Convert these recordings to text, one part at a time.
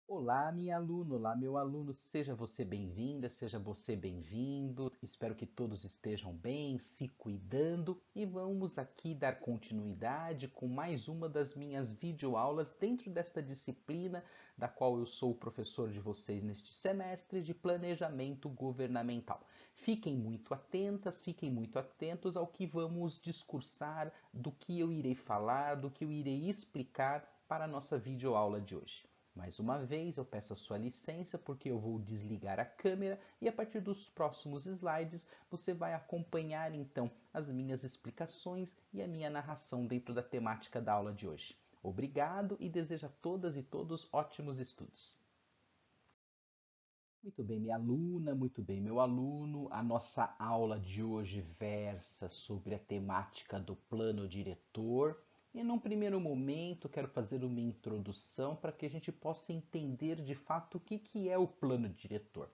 Olá, minha aluna, olá, meu aluno, seja você bem-vinda, seja você bem-vindo. Espero que todos estejam bem, se cuidando e vamos aqui dar continuidade com mais uma das minhas videoaulas dentro desta disciplina da qual eu sou o professor de vocês neste semestre de planejamento governamental. Fiquem muito atentas, fiquem muito atentos ao que vamos discursar, do que eu irei falar, do que eu irei explicar para a nossa videoaula de hoje. Mais uma vez, eu peço a sua licença porque eu vou desligar a câmera e a partir dos próximos slides você vai acompanhar então as minhas explicações e a minha narração dentro da temática da aula de hoje. Obrigado e desejo a todas e todos ótimos estudos. Muito bem, minha aluna, muito bem, meu aluno. A nossa aula de hoje versa sobre a temática do plano diretor. E num primeiro momento, quero fazer uma introdução para que a gente possa entender de fato o que é o plano diretor.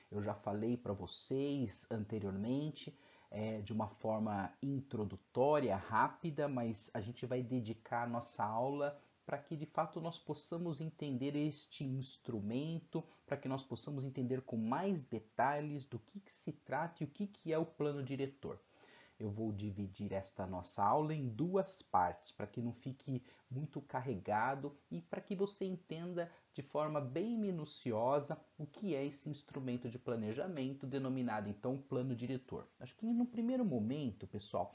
Eu já falei para vocês anteriormente, de uma forma introdutória, rápida, mas a gente vai dedicar a nossa aula para que de fato nós possamos entender este instrumento, para que nós possamos entender com mais detalhes do que se trata e o que é o plano diretor. Eu vou dividir esta nossa aula em duas partes, para que não fique muito carregado e para que você entenda de forma bem minuciosa o que é esse instrumento de planejamento denominado então plano diretor. Acho que no primeiro momento, pessoal,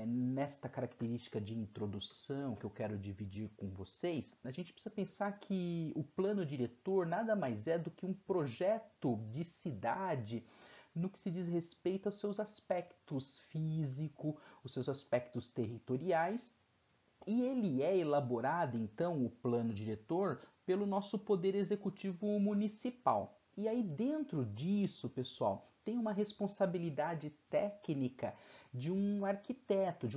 nesta característica de introdução que eu quero dividir com vocês, a gente precisa pensar que o plano diretor nada mais é do que um projeto de cidade no que se diz respeito aos seus aspectos físicos, os seus aspectos territoriais, e ele é elaborado, então, o plano diretor, pelo nosso Poder Executivo Municipal. E aí, dentro disso, pessoal, tem uma responsabilidade técnica de um arquiteto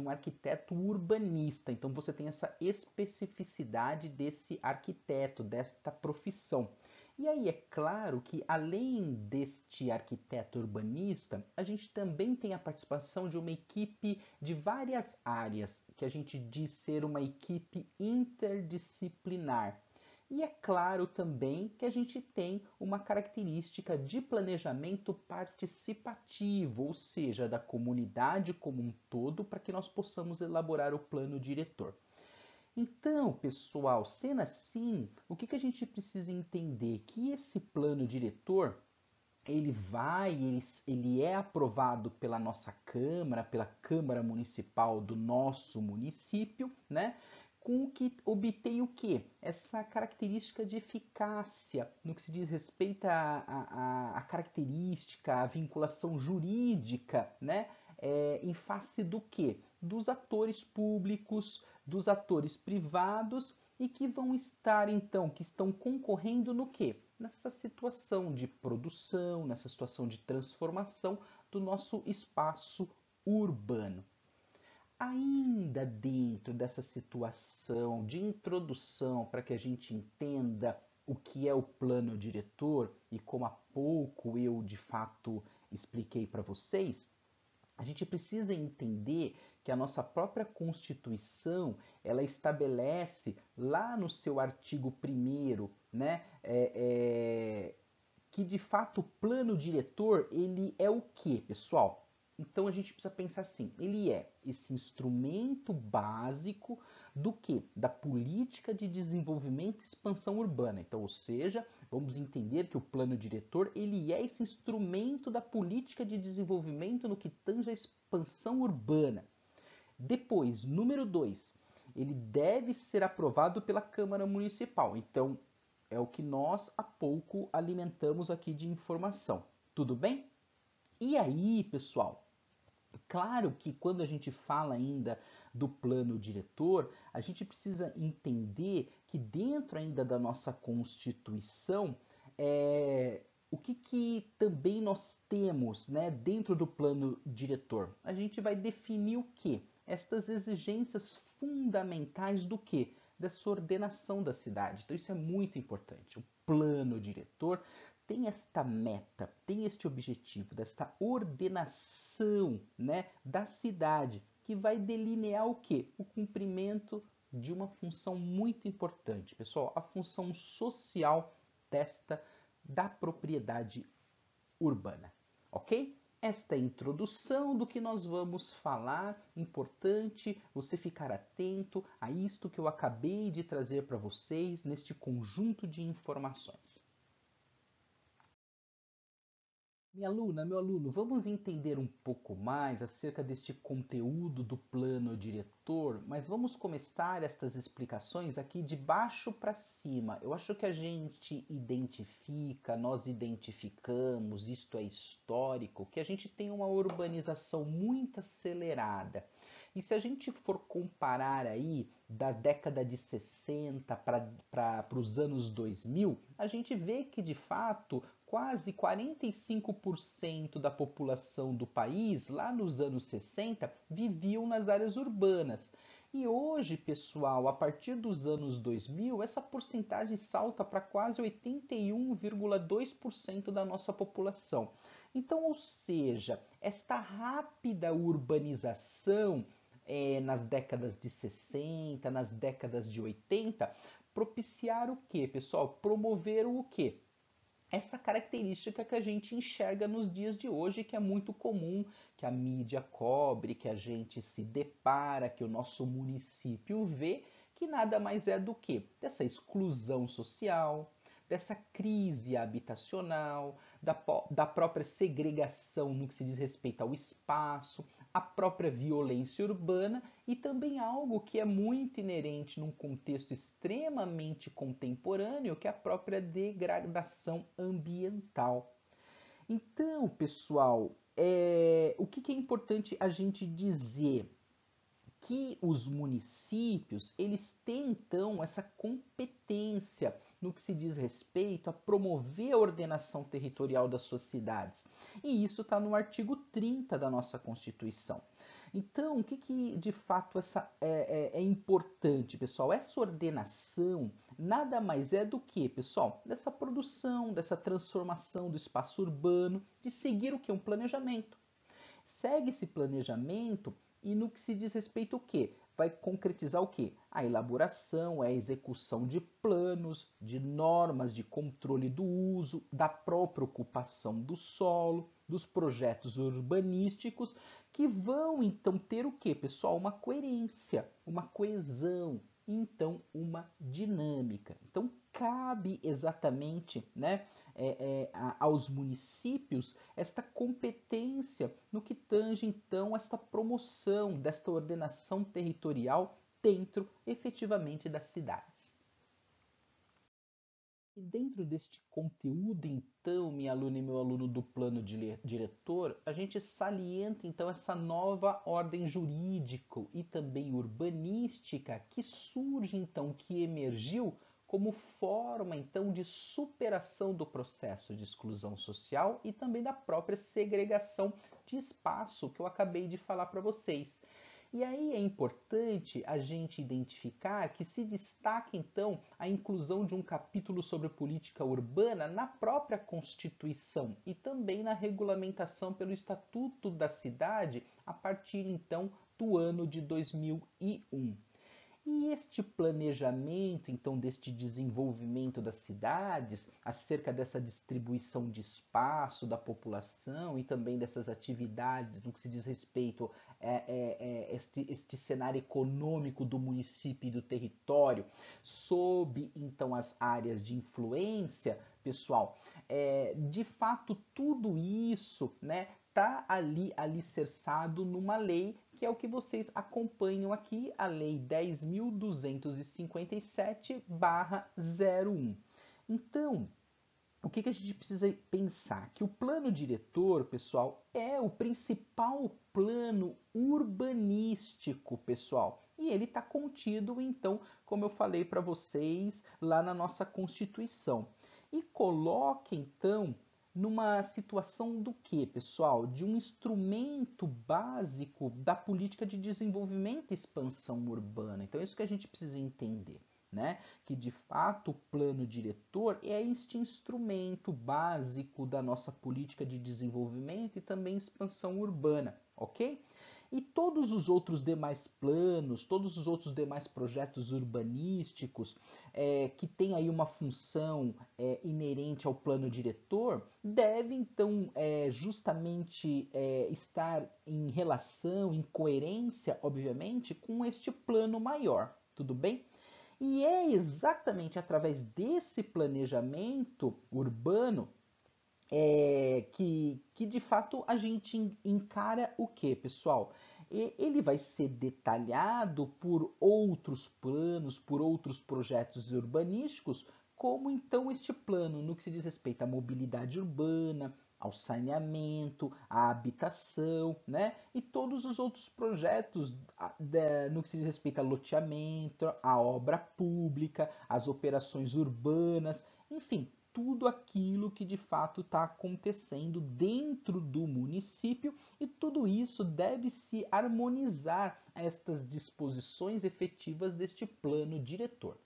urbanista. Então, você tem essa especificidade desse arquiteto, desta profissão. E aí é claro que além deste arquiteto urbanista, a gente também tem a participação de uma equipe de várias áreas, que a gente diz ser uma equipe interdisciplinar. E é claro também que a gente tem uma característica de planejamento participativo, ou seja, da comunidade como um todo, para que nós possamos elaborar o plano diretor. Então, pessoal, sendo assim, o que a gente precisa entender? Que esse plano diretor ele é aprovado pela nossa Câmara, pela Câmara Municipal do nosso município, né? Com o que obtém o quê? Essa característica de eficácia no que se diz respeito à característica, à vinculação jurídica, né? Em face do quê? Dos atores públicos, dos atores privados e que vão estar então, que estão concorrendo no quê? Nessa situação de produção, nessa situação de transformação do nosso espaço urbano. Ainda dentro dessa situação de introdução para que a gente entenda o que é o plano diretor e como há pouco eu de fato expliquei para vocês, a gente precisa entender que a nossa própria Constituição ela estabelece lá no seu artigo 1º, né, que de fato o plano diretor ele é o que, pessoal? Então a gente precisa pensar assim, ele é esse instrumento básico do que? Da política de desenvolvimento e expansão urbana. Então, ou seja, vamos entender que o plano diretor ele é esse instrumento da política de desenvolvimento no que tange a expansão urbana. Depois, número 2, ele deve ser aprovado pela Câmara Municipal. Então, é o que nós há pouco alimentamos aqui de informação. Tudo bem? E aí, pessoal, claro que quando a gente fala ainda do plano diretor, a gente precisa entender que dentro ainda da nossa Constituição, o que também nós temos, né, dentro do plano diretor? A gente vai definir o que? Estas exigências fundamentais do que? Dessa ordenação da cidade. Então isso é muito importante. O plano diretor tem esta meta, tem este objetivo desta ordenação, né, da cidade, que vai delinear o que? O cumprimento de uma função muito importante, pessoal, a função social da propriedade urbana, ok? Esta é a introdução do que nós vamos falar, importante você ficar atento a isto que eu acabei de trazer para vocês neste conjunto de informações. Minha aluna, meu aluno, vamos entender um pouco mais acerca deste conteúdo do plano diretor, mas vamos começar estas explicações aqui de baixo para cima. Eu acho que a gente identifica, nós identificamos, isto é histórico, que a gente tem uma urbanização muito acelerada. E se a gente for comparar aí da década de 60 para os anos 2000, a gente vê que de fato quase 45% da população do país, lá nos anos 60, viviam nas áreas urbanas. E hoje, pessoal, a partir dos anos 2000, essa porcentagem salta para quase 81,2% da nossa população. Então, ou seja, esta rápida urbanização nas décadas de 60, nas décadas de 80, propiciaram o quê, pessoal? Promoveram o quê? Essa característica que a gente enxerga nos dias de hoje, que é muito comum, que a mídia cobre, que a gente se depara, que o nosso município vê, que nada mais é do que dessa exclusão social, dessa crise habitacional, da própria segregação no que se diz respeito ao espaço, a própria violência urbana e também algo que é muito inerente num contexto extremamente contemporâneo, que é a própria degradação ambiental. Então, pessoal, o que é importante a gente dizer? Que os municípios eles têm então essa competência no que se diz respeito a promover a ordenação territorial das suas cidades. E isso está no artigo 30 da nossa Constituição. Então, o que de fato é importante, pessoal? Essa ordenação nada mais é do que, pessoal, dessa produção, dessa transformação do espaço urbano, de seguir o que? Um planejamento. Segue esse planejamento e no que se diz respeito ao quê? Vai concretizar o quê? A elaboração, a execução de planos, de normas de controle do uso, da própria ocupação do solo, dos projetos urbanísticos, que vão então ter o quê, pessoal? Uma coerência, uma coesão, e então uma dinâmica. Então cabe exatamente, né, aos municípios esta competência no que tange então esta promoção desta ordenação territorial dentro efetivamente das cidades. E dentro deste conteúdo, então, minha aluna e meu aluno do plano diretor, a gente salienta então essa nova ordem jurídica e também urbanística que surge então, que emergiu como forma então de superação do processo de exclusão social e também da própria segregação de espaço que eu acabei de falar para vocês. E aí é importante a gente identificar que se destaca então a inclusão de um capítulo sobre política urbana na própria Constituição e também na regulamentação pelo Estatuto da Cidade a partir então do ano de 2001. E este planejamento, então, deste desenvolvimento das cidades, acerca dessa distribuição de espaço da população e também dessas atividades no que se diz respeito a este cenário econômico do município e do território, sob, então, as áreas de influência, pessoal, de fato, tudo isso, né, está ali alicerçado numa lei que é o que vocês acompanham aqui, a Lei 10.257/01. Então, o que a gente precisa pensar? Que o plano diretor, pessoal, é o principal plano urbanístico, pessoal. E ele está contido, então, como eu falei para vocês, lá na nossa Constituição. E coloca, então, numa situação do que, pessoal? De um instrumento básico da política de desenvolvimento e expansão urbana. Então é isso que a gente precisa entender, né? Que de fato o plano diretor é este instrumento básico da nossa política de desenvolvimento e também expansão urbana, ok? E todos os outros demais planos, todos os outros demais projetos urbanísticos que têm aí uma função inerente ao plano diretor, devem então justamente estar em relação, em coerência, obviamente, com este plano maior, tudo bem? E é exatamente através desse planejamento urbano que de fato a gente encara o que, pessoal? Ele vai ser detalhado por outros planos, por outros projetos urbanísticos, como então este plano no que se diz respeito à mobilidade urbana, ao saneamento, à habitação, né? E todos os outros projetos no que se diz respeito a loteamento, à obra pública, às operações urbanas, enfim, tudo aquilo que de fato está acontecendo dentro do município e tudo isso deve se harmonizar a estas disposições efetivas deste plano diretor.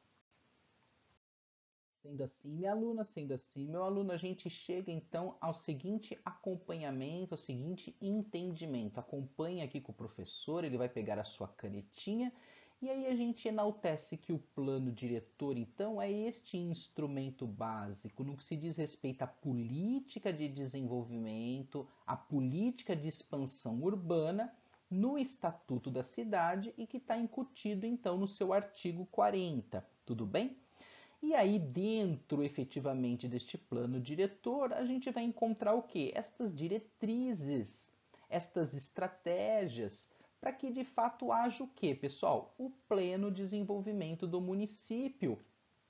Sendo assim, minha aluna, sendo assim, meu aluno, a gente chega então ao seguinte acompanhamento, ao seguinte entendimento. Acompanhe aqui com o professor, ele vai pegar a sua canetinha e aí a gente enaltece que o plano diretor, então, é este instrumento básico no que se diz respeito à política de desenvolvimento, à política de expansão urbana no Estatuto da Cidade e que está incutido, então, no seu artigo 40. Tudo bem? E aí, dentro efetivamente deste plano diretor, a gente vai encontrar o quê? Estas diretrizes, estas estratégias, para que de fato haja o quê, pessoal? O pleno desenvolvimento do município,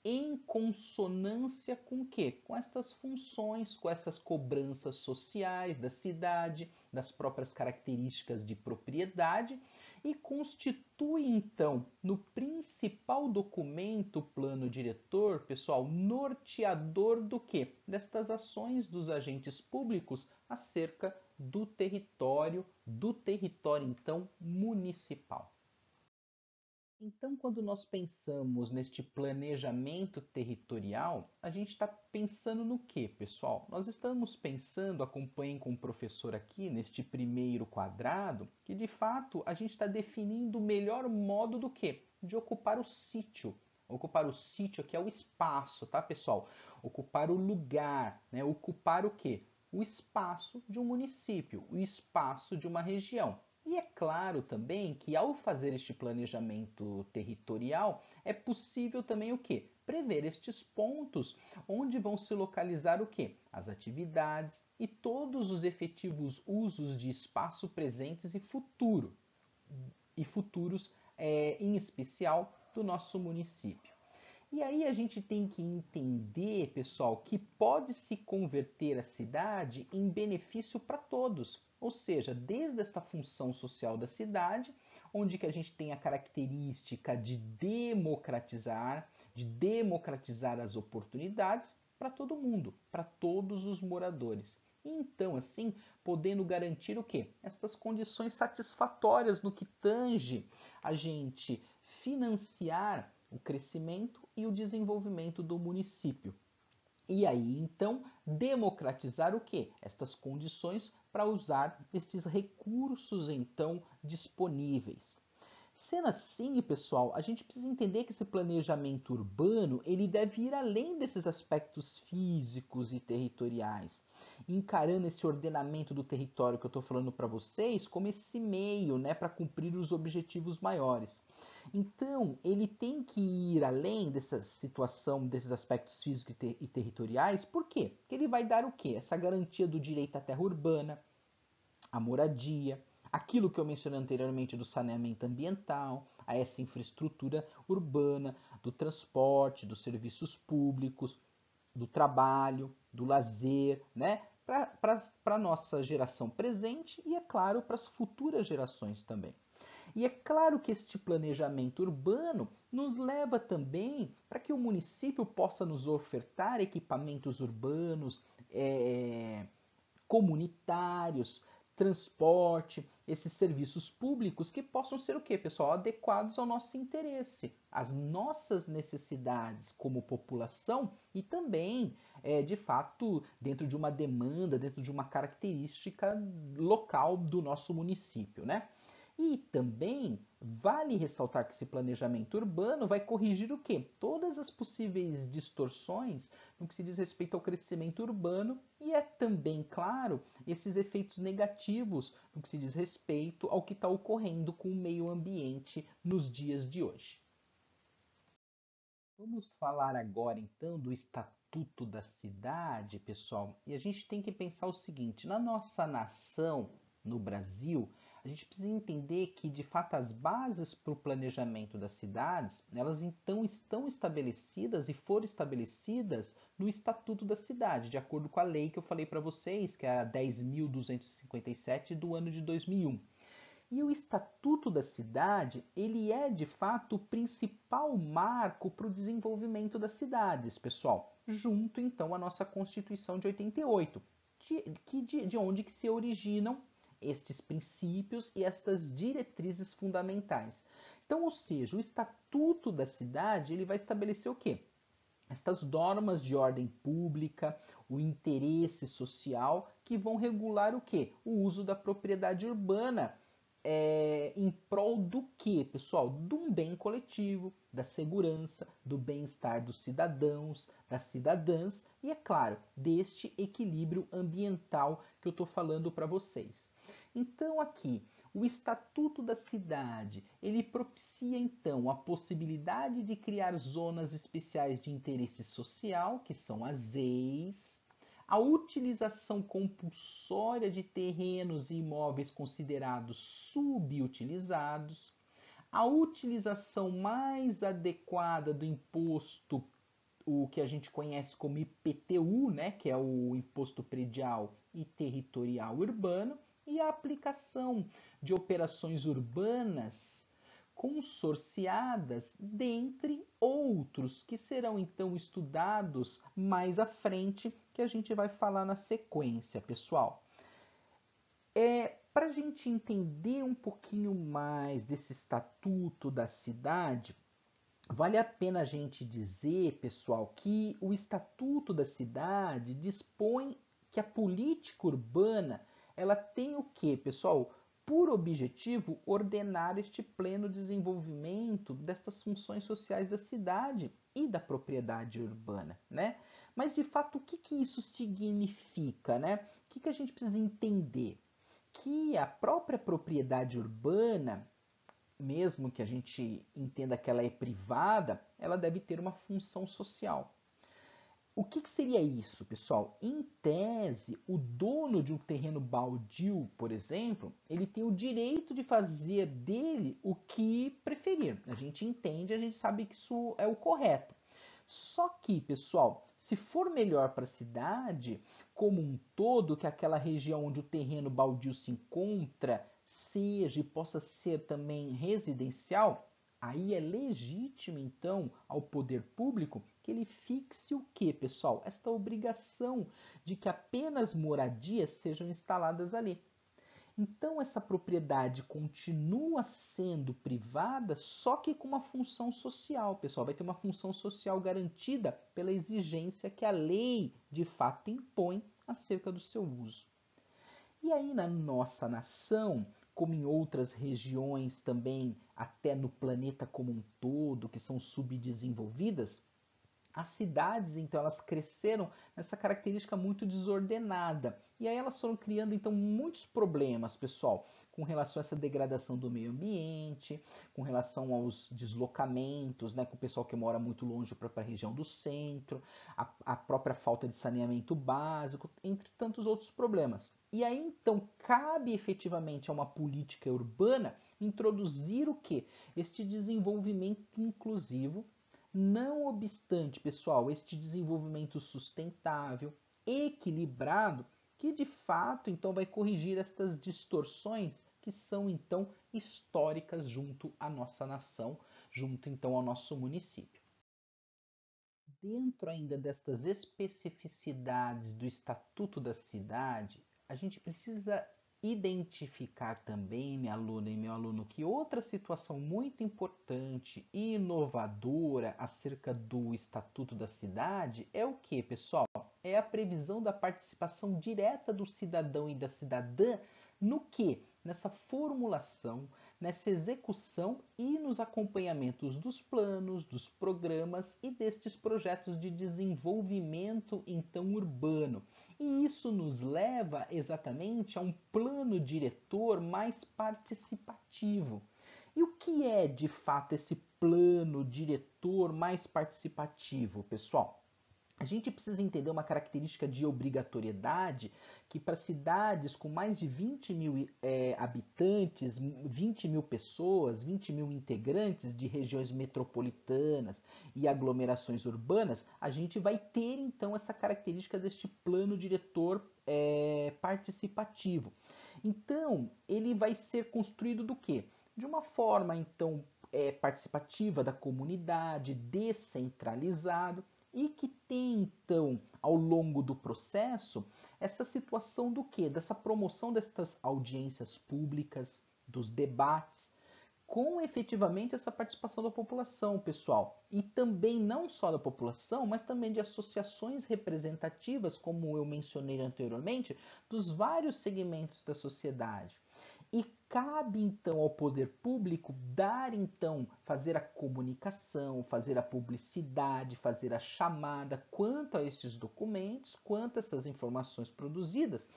em consonância com o quê? Com estas funções, com essas cobranças sociais da cidade, das próprias características de propriedade e constitui então no principal documento, plano diretor, pessoal, norteador do quê? Destas ações dos agentes públicos acerca do território então municipal. Então, quando nós pensamos neste planejamento territorial, a gente está pensando no que, pessoal? Nós estamos pensando, acompanhem com o professor aqui, neste primeiro quadrado, que de fato a gente está definindo o melhor modo do que? De ocupar o sítio. Ocupar o sítio aqui é o espaço, tá, pessoal? Ocupar o lugar, né? Ocupar o quê? O espaço de um município, o espaço de uma região. E é claro também que ao fazer este planejamento territorial, é possível também o quê? Prever estes pontos onde vão se localizar o quê? As atividades e todos os efetivos usos de espaço presentes e futuros em especial do nosso município. E aí a gente tem que entender, pessoal, que pode se converter a cidade em benefício para todos. Ou seja, desde esta função social da cidade, onde que a gente tem a característica de democratizar as oportunidades para todo mundo, para todos os moradores. E então, assim, podendo garantir o quê? Estas condições satisfatórias no que tange a gente financiar o crescimento e o desenvolvimento do município. E aí, então, democratizar o quê? Estas condições para usar estes recursos, então, disponíveis. Sendo assim, pessoal, a gente precisa entender que esse planejamento urbano ele deve ir além desses aspectos físicos e territoriais, encarando esse ordenamento do território que eu estou falando para vocês como esse meio, né, para cumprir os objetivos maiores. Então, ele tem que ir além dessa situação, desses aspectos físicos e territoriais, por quê? Porque ele vai dar o quê? Essa garantia do direito à terra urbana, à moradia, aquilo que eu mencionei anteriormente do saneamento ambiental, a essa infraestrutura urbana, do transporte, dos serviços públicos, do trabalho, do lazer, né? Para a nossa geração presente e, é claro, para as futuras gerações também. E é claro que este planejamento urbano nos leva também para que o município possa nos ofertar equipamentos urbanos, comunitários, transporte, esses serviços públicos que possam ser o quê, pessoal? Adequados ao nosso interesse, às nossas necessidades como população e também, de fato, dentro de uma demanda, dentro de uma característica local do nosso município, né? E também vale ressaltar que esse planejamento urbano vai corrigir o quê? Todas as possíveis distorções no que se diz respeito ao crescimento urbano e é também, claro, esses efeitos negativos no que se diz respeito ao que está ocorrendo com o meio ambiente nos dias de hoje. Vamos falar agora então do Estatuto da Cidade, pessoal. E a gente tem que pensar o seguinte: na nossa nação, no Brasil, a gente precisa entender que, de fato, as bases para o planejamento das cidades, elas então estão estabelecidas e foram estabelecidas no Estatuto da Cidade, de acordo com a lei que eu falei para vocês, que é a 10.257 do ano de 2001. E o Estatuto da Cidade, ele é de fato o principal marco para o desenvolvimento das cidades, pessoal, junto então à nossa Constituição de 88, de onde que se originam estes princípios e estas diretrizes fundamentais. Então, ou seja, o Estatuto da Cidade, ele vai estabelecer o quê? Estas normas de ordem pública, o interesse social, que vão regular o quê? O uso da propriedade urbana em prol do que, pessoal? De um bem coletivo, da segurança, do bem-estar dos cidadãos, das cidadãs e, é claro, deste equilíbrio ambiental que eu estou falando para vocês. Então, aqui, o Estatuto da Cidade, ele propicia então a possibilidade de criar zonas especiais de interesse social, que são as ZEIs, a utilização compulsória de terrenos e imóveis considerados subutilizados, a utilização mais adequada do imposto, o que a gente conhece como IPTU, né, que é o Imposto Predial e Territorial Urbano, e a aplicação de operações urbanas consorciadas, dentre outros, que serão então estudados mais à frente, que a gente vai falar na sequência, pessoal. Para a gente entender um pouquinho mais desse Estatuto da Cidade, vale a pena a gente dizer, pessoal, que o Estatuto da Cidade dispõe que a política urbana ela tem o que, pessoal? Por objetivo, ordenar este pleno desenvolvimento destas funções sociais da cidade e da propriedade urbana, né? Mas, de fato, o que, que isso significa, né? O que, que a gente precisa entender? Que a própria propriedade urbana, mesmo que a gente entenda que ela é privada, ela deve ter uma função social. O que, que seria isso, pessoal? Em tese, o dono de um terreno baldio, por exemplo, ele tem o direito de fazer dele o que preferir. A gente entende, a gente sabe que isso é o correto. Só que, pessoal, se for melhor para a cidade como um todo, que aquela região onde o terreno baldio se encontra seja e possa ser também residencial, aí é legítimo, então, ao poder público que ele fixe o que, pessoal? Esta obrigação de que apenas moradias sejam instaladas ali. Então, essa propriedade continua sendo privada, só que com uma função social, pessoal. Vai ter uma função social garantida pela exigência que a lei de fato impõe acerca do seu uso. E aí, na nossa nação, como em outras regiões também, até no planeta como um todo, que são subdesenvolvidas, as cidades, então, elas cresceram nessa característica muito desordenada. E aí elas foram criando, então, muitos problemas, pessoal, com relação a essa degradação do meio ambiente, com relação aos deslocamentos, né, com o pessoal que mora muito longe para a região do centro, a própria falta de saneamento básico, entre tantos outros problemas. E aí, então, cabe efetivamente a uma política urbana introduzir o quê? Este desenvolvimento inclusivo. Não obstante, pessoal, este desenvolvimento sustentável, equilibrado, que de fato então vai corrigir estas distorções que são então históricas junto à nossa nação, junto então ao nosso município. Dentro ainda destas especificidades do Estatuto da Cidade, a gente precisa identificar também, minha aluna e meu aluno, que outra situação muito importante e inovadora acerca do Estatuto da Cidade é o que, pessoal? É a previsão da participação direta do cidadão e da cidadã No que? Nessa formulação, nessa execução e nos acompanhamentos dos planos, dos programas e destes projetos de desenvolvimento então urbano. E isso nos leva exatamente a um plano diretor mais participativo. E o que é de fato esse plano diretor mais participativo, pessoal? A gente precisa entender uma característica de obrigatoriedade que para cidades com mais de 20 mil habitantes, 20 mil pessoas, 20 mil integrantes de regiões metropolitanas e aglomerações urbanas, a gente vai ter então essa característica deste plano diretor participativo. Então, ele vai ser construído do quê? De uma forma então participativa da comunidade, descentralizado, e que tem então ao longo do processo essa situação do quê? Dessa promoção destas audiências públicas, dos debates, com efetivamente essa participação da população, pessoal. E também não só da população, mas também de associações representativas, como eu mencionei anteriormente, dos vários segmentos da sociedade. E cabe então ao poder público dar então, fazer a comunicação, fazer a publicidade, fazer a chamada quanto a esses documentos, quanto a essas informações produzidas,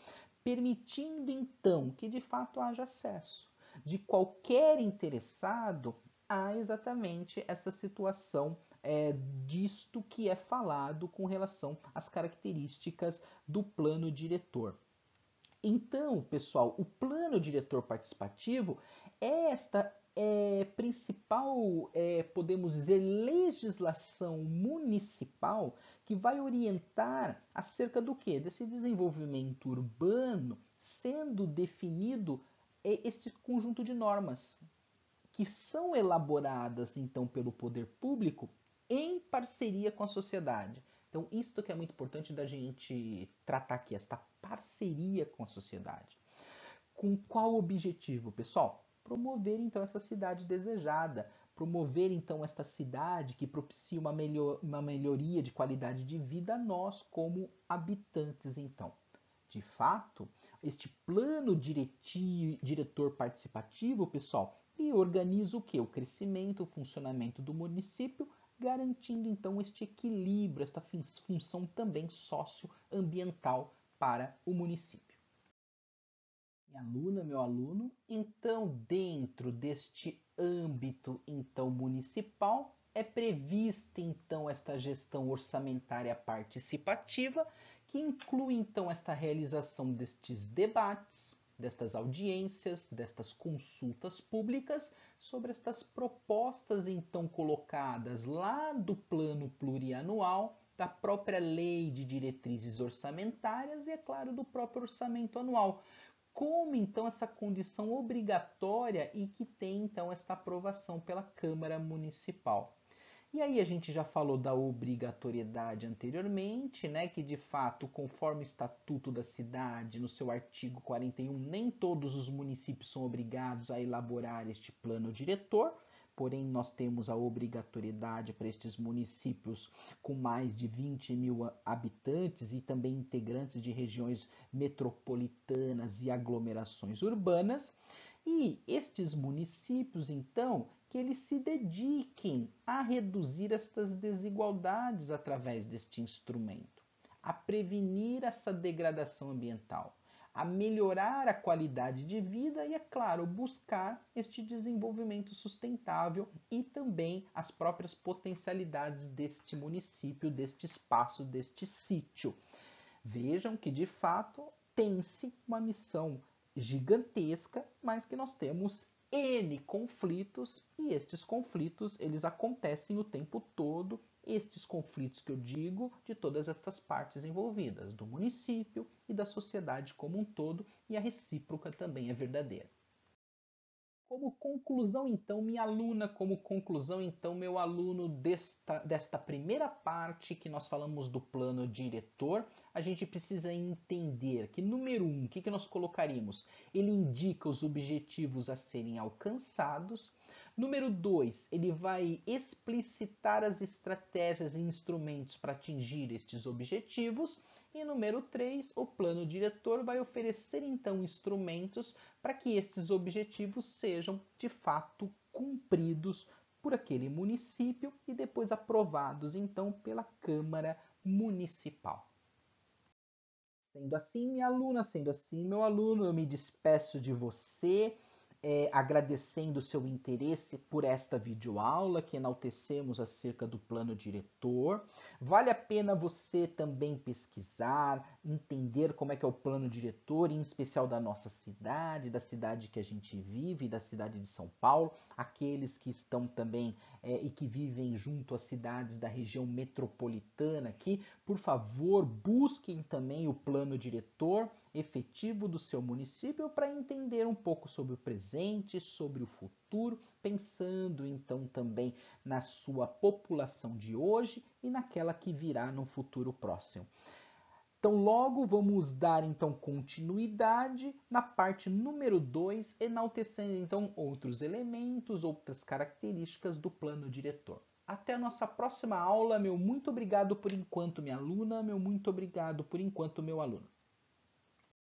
permitindo então que de fato haja acesso de qualquer interessado a exatamente essa situação disto que é falado com relação às características do plano diretor. Então, pessoal, o plano diretor participativo é esta principal, podemos dizer, legislação municipal que vai orientar acerca do que? Desse desenvolvimento urbano sendo definido este conjunto de normas que são elaboradas então pelo poder público em parceria com a sociedade. Então, isto que é muito importante da gente tratar aqui, esta parceria com a sociedade. Com qual objetivo, pessoal? Promover então essa cidade desejada, promover então esta cidade que propicia uma melhoria de qualidade de vida a nós como habitantes então. De fato, este plano diretor participativo, pessoal, e organiza o que? O crescimento, o funcionamento do município, garantindo então este equilíbrio, esta função também socioambiental para o município. Minha aluna, meu aluno, então dentro deste âmbito então municipal é prevista então esta gestão orçamentária participativa, que inclui então esta realização destes debates, destas audiências, destas consultas públicas sobre estas propostas então colocadas lá do plano plurianual, da própria lei de diretrizes orçamentárias e, é claro, do próprio orçamento anual. Como então essa condição obrigatória e que tem então esta aprovação pela Câmara Municipal? E aí a gente já falou da obrigatoriedade anteriormente, né, que de fato, conforme o Estatuto da Cidade, no seu artigo 41, nem todos os municípios são obrigados a elaborar este plano diretor, porém nós temos a obrigatoriedade para estes municípios com mais de 20 mil habitantes e também integrantes de regiões metropolitanas e aglomerações urbanas. E estes municípios, então, que eles se dediquem a reduzir estas desigualdades através deste instrumento, a prevenir essa degradação ambiental, a melhorar a qualidade de vida e, é claro, buscar este desenvolvimento sustentável e também as próprias potencialidades deste município, deste espaço, deste sítio. Vejam que, de fato, tem-se uma missão gigantesca, mas que nós temos N conflitos e estes conflitos eles acontecem o tempo todo. Estes conflitos que eu digo de todas estas partes envolvidas, do município e da sociedade como um todo, e a recíproca também é verdadeira. Como conclusão, então, minha aluna, como conclusão, então, meu aluno, desta primeira parte que nós falamos do plano diretor, a gente precisa entender que, número um, o que nós colocaríamos? Ele indica os objetivos a serem alcançados. Número 2, ele vai explicitar as estratégias e instrumentos para atingir estes objetivos. E número 3, o plano diretor vai oferecer então instrumentos para que estes objetivos sejam de fato cumpridos por aquele município e depois aprovados então pela Câmara Municipal. Sendo assim, minha aluna, sendo assim, meu aluno, eu me despeço de você, agradecendo o seu interesse por esta videoaula que enaltecemos acerca do plano diretor. Vale a pena você também pesquisar, entender como é que é o plano diretor, em especial da nossa cidade, da cidade que a gente vive, da cidade de São Paulo, aqueles que estão também e que vivem junto às cidades da região metropolitana aqui, por favor, busquem também o plano diretor efetivo do seu município para entender um pouco sobre o presente, sobre o futuro, pensando então também na sua população de hoje e naquela que virá no futuro próximo. Então logo vamos dar então continuidade na parte número 2, enaltecendo então outros elementos, outras características do plano diretor. Até a nossa próxima aula, meu muito obrigado por enquanto, minha aluna, meu muito obrigado por enquanto, meu aluno.